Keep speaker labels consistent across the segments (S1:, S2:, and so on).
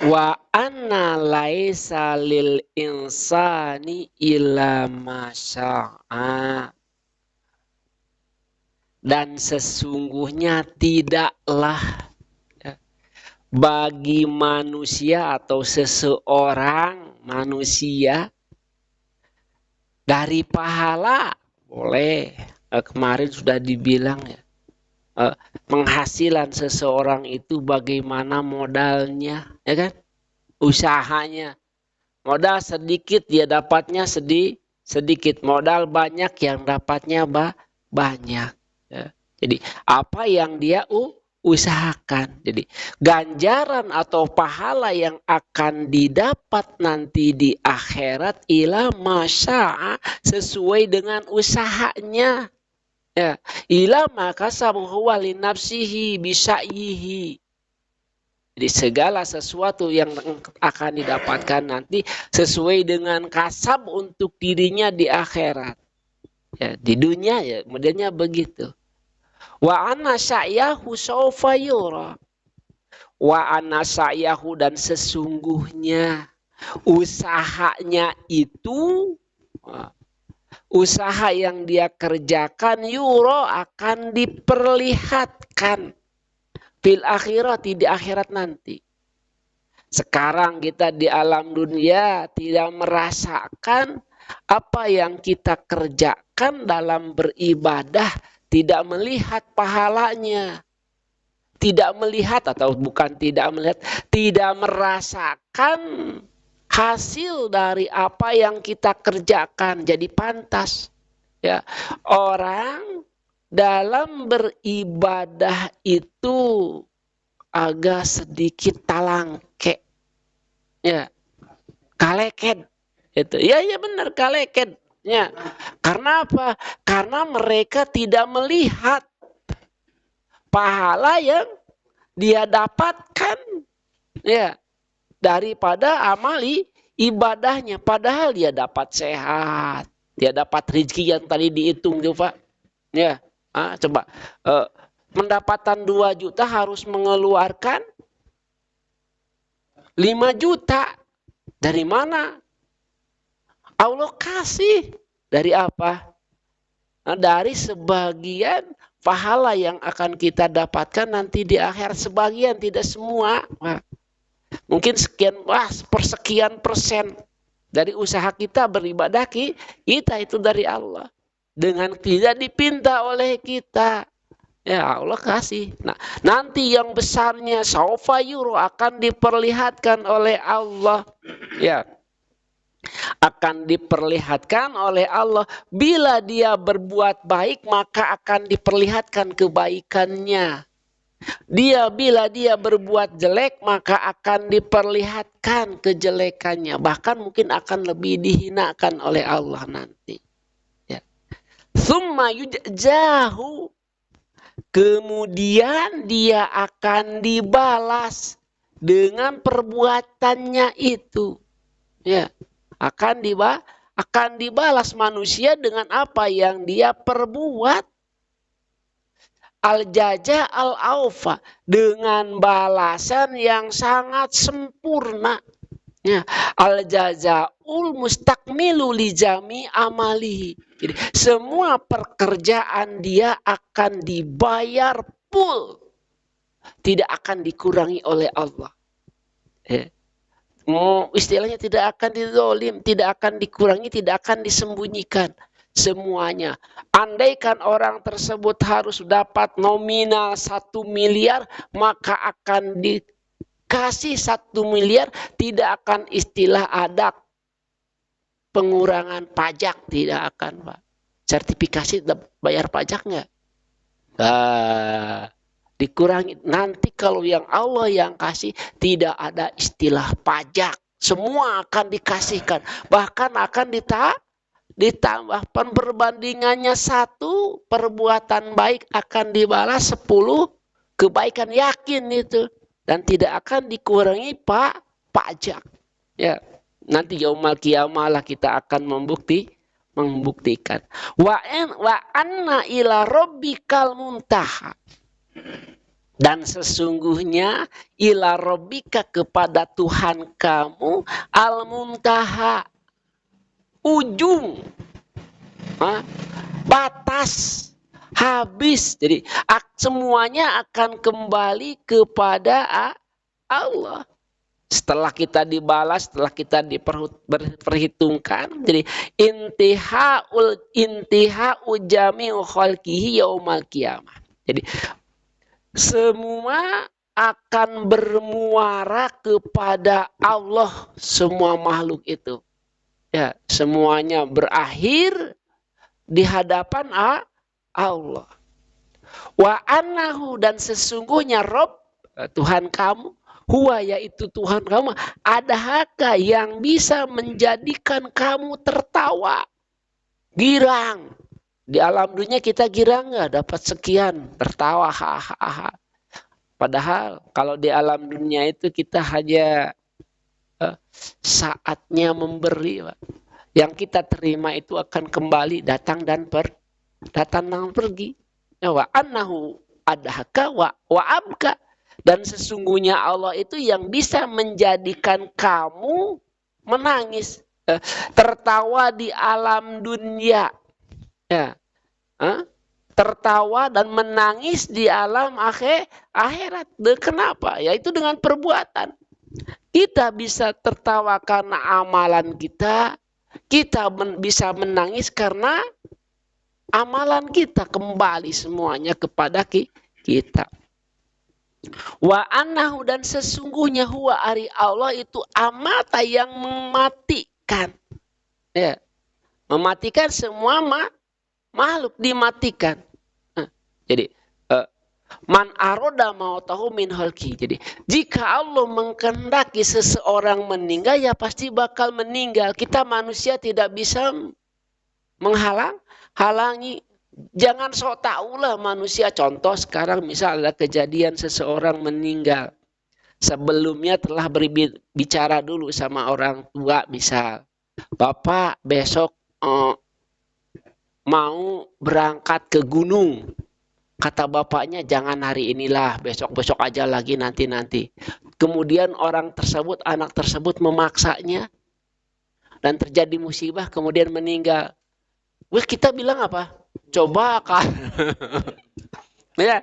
S1: Wa anna laisa lil insani illa masya'a. Dan sesungguhnya tidaklah bagi manusia atau seseorang manusia dari pahala. Boleh, kemarin sudah dibilang ya, penghasilan seseorang itu bagaimana modalnya, ya kan? Usahanya. Modal sedikit dia dapatnya sedikit, modal banyak yang dapatnya banyak. Ya. Jadi apa yang dia usahakan. Jadi ganjaran atau pahala yang akan didapat nanti di akhirat ila masya'a, sesuai dengan usahanya. Ya, ila makasabuhu li nafsihi bisa'yihi. Jadi segala sesuatu yang akan didapatkan nanti sesuai dengan kasab untuk dirinya di akhirat. Ya, di dunia ya modelnya begitu. Wa anna sa'yahu sawfa yura. Wa anna sa'yahu, dan sesungguhnya usahanya itu, usaha yang dia kerjakan yura, akan diperlihatkan fil akhirati, di akhirat nanti. Sekarang kita di alam dunia tidak merasakan apa yang kita kerjakan dalam beribadah, tidak melihat pahalanya. Tidak melihat, atau bukan tidak melihat, tidak merasakan hasil dari apa yang kita kerjakan. Jadi pantas ya, orang dalam beribadah itu agak sedikit talangke, ya, kaleket itu. Ya benar, kaleket. Ya. Karena apa? Karena mereka tidak melihat pahala yang dia dapatkan, ya, daripada amali ibadahnya. Padahal dia dapat sehat, dia dapat rezeki yang tadi dihitung tuh, Pak. Ya, coba pendapatan 2 juta harus mengeluarkan 5 juta. Dari mana? Allah kasih. Dari apa? Nah, dari sebagian pahala yang akan kita dapatkan nanti di akhir. Sebagian, tidak semua. Nah, mungkin sekian, persekian persen dari usaha kita beribadah kita itu dari Allah. Dengan tidak dipinta oleh kita. Ya Allah kasih. Nah, nanti yang besarnya saufa yuru, akan diperlihatkan oleh Allah. Ya. Akan diperlihatkan oleh Allah. Bila dia berbuat baik, maka akan diperlihatkan kebaikannya. Bila dia berbuat jelek, maka akan diperlihatkan kejelekannya. Bahkan mungkin akan lebih dihinakan oleh Allah nanti. Ya. Tsumma yujzahu, kemudian dia akan dibalas dengan perbuatannya itu. Ya, akan dibalas manusia dengan apa yang dia perbuat. Al-jaza al-aufa, dengan balasan yang sangat sempurna. Ya, al-jazaul mustakmilu li jami amalihi. Jadi, semua pekerjaan dia akan dibayar full. Tidak akan dikurangi oleh Allah. Ya. Istilahnya tidak akan dizolim, tidak akan dikurangi, tidak akan disembunyikan. Semuanya. Andaikan orang tersebut harus dapat nominal 1 miliar, maka akan dikasih 1 miliar, tidak akan istilah ada pengurangan pajak, tidak akan, Pak. Sertifikasi bayar pajak nggak? Dikurangi. Nanti kalau yang Allah yang kasih, tidak ada istilah pajak. Semua akan dikasihkan. Bahkan akan ditambah perbandingannya 1 perbuatan baik akan dibalas 10 kebaikan, yakin itu, dan tidak akan dikurangi pajak. Ya, nanti yaumul qiyamah kita akan membuktikan. Wa anna ila rabbikal muntaha. Dan sesungguhnya ila rabbika, kepada Tuhan kamu, al-muntaha, ujung, batas, habis. Jadi semuanya akan kembali kepada Allah. Setelah kita dibalas, setelah kita diperhitungkan, jadi intihau jami'u khalqihi yaumal qiyamah. Jadi semua akan bermuara kepada Allah, semua makhluk itu. Ya, semuanya berakhir di hadapan Allah. Wa annahu, dan sesungguhnya Rob, Tuhan kamu, huwa, yaitu Tuhan kamu, adahaka, yang bisa menjadikan kamu tertawa, girang. Di alam dunia kita girang nggak, dapat sekian, tertawa, hahaha. Padahal kalau di alam dunia itu kita hanya saatnya memberi, Pak. Yang kita terima itu akan kembali, datang dan pergi. Wa annahu adhaka wa abka, dan sesungguhnya Allah itu yang bisa menjadikan kamu menangis, tertawa di alam dunia, ya, tertawa dan menangis di alam akhirat. Kenapa? Yaitu dengan perbuatan. Kita bisa tertawa karena amalan kita, kita bisa menangis karena amalan kita, kembali semuanya kepada kita. Wa annahu, dan sesungguhnya huwa, ari Allah itu, amata, yang mematikan. Ya. Mematikan semua makhluk, dimatikan. Jadi man aroda mautahu min khalqi. Jadi jika Allah mengkehendaki seseorang meninggal, ya pasti bakal meninggal. Kita manusia tidak bisa menghalangi. Jangan sok tahu lah manusia. Contoh sekarang misal ada kejadian seseorang meninggal, sebelumnya telah berbicara dulu sama orang tua, misal, Bapak besok mau berangkat ke gunung. Kata bapaknya, jangan hari inilah, besok-besok aja lagi, nanti-nanti. Kemudian orang tersebut, anak tersebut memaksanya, dan terjadi musibah, kemudian meninggal. Wah, kita bilang apa? Coba kan. Ya.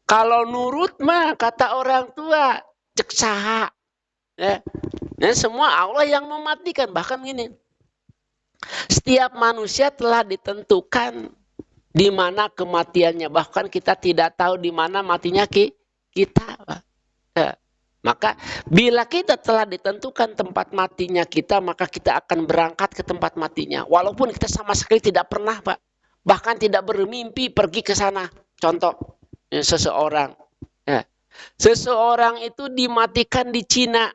S1: Kalau nurut mah, kata orang tua, cek saha. Ya. Nah, semua Allah yang mematikan. Bahkan gini, setiap manusia telah ditentukan di mana kematiannya, bahkan kita tidak tahu di mana matinya kita. Ya. Maka bila kita telah ditentukan tempat matinya kita, maka kita akan berangkat ke tempat matinya, walaupun kita sama sekali tidak pernah, Pak, bahkan tidak bermimpi pergi ke sana. Contoh, seseorang, ya. Seseorang itu dimatikan di Cina.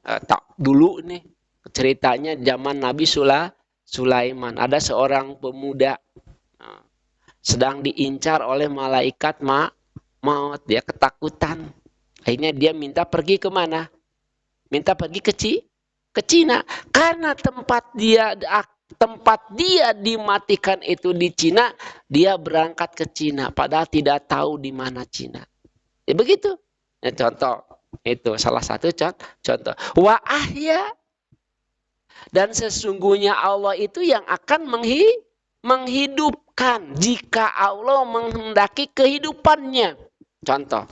S1: Tak dulu nih ceritanya zaman Nabi Sulaiman, ada seorang pemuda sedang diincar oleh malaikat maut. Dia ketakutan. Akhirnya dia minta pergi ke mana? Minta pergi ke Cina. Karena tempat dia dimatikan itu di Cina, dia berangkat ke Cina. Padahal tidak tahu di mana Cina. Ya begitu. Nah, contoh. Itu salah satu contoh. Wa ahya, dan sesungguhnya Allah itu yang akan menghidupkan jika Allah menghendaki kehidupannya. Contoh,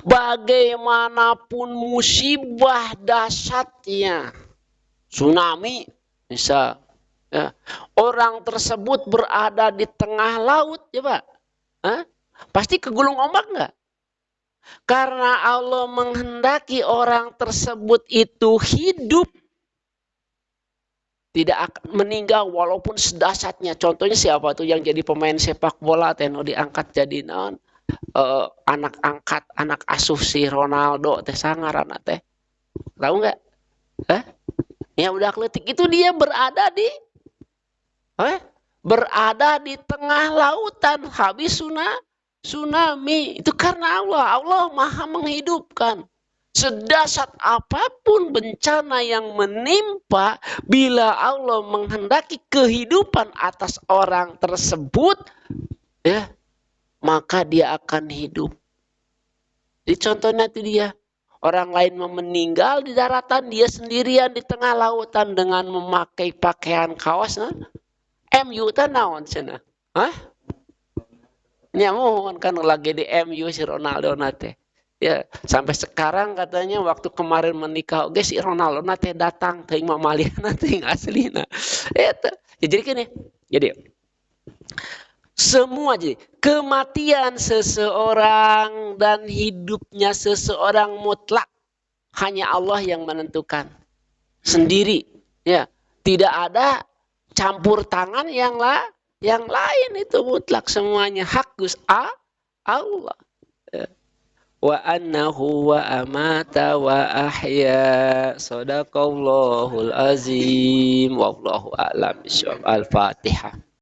S1: bagaimanapun musibah dahsyatnya, tsunami bisa, ya, orang tersebut berada di tengah laut, ya Pak, pasti kegulung ombak nggak? Karena Allah menghendaki orang tersebut itu hidup, tidak akan meninggal walaupun sedahsyatnya. Contohnya siapa tuh yang jadi pemain sepak bola, teno diangkat jadi anak angkat, anak asuh si Ronaldo teh, sangaranna teh, tahu nggak? Ya udah kletik itu, dia berada di tengah lautan, habis tsunami. Itu karena Allah maha menghidupkan. Sedahsyat apapun bencana yang menimpa, bila Allah menghendaki kehidupan atas orang tersebut, ya, maka dia akan hidup. Di contohnya itu dia. Orang lain meninggal di daratan, dia sendirian di tengah lautan dengan memakai pakaian kaos. MU naon cenah. Hah? Nyamun kan lagi di MU si Ronaldo nate. Ya, sampai sekarang katanya waktu kemarin menikah oke si Ronaldo nate datang teuing mamaliana teuing aslina. Eta. Ya, jadi gini. Jadi semua jadi kematian seseorang dan hidupnya seseorang mutlak hanya Allah yang menentukan sendiri, ya. Tidak ada campur tangan yang lain, itu mutlak semuanya hak Gus Allah. Wa annahu wa amata wa ahya. Shadaqallahul azim. Wallahu a'lam bishawab. Al-Fatihah.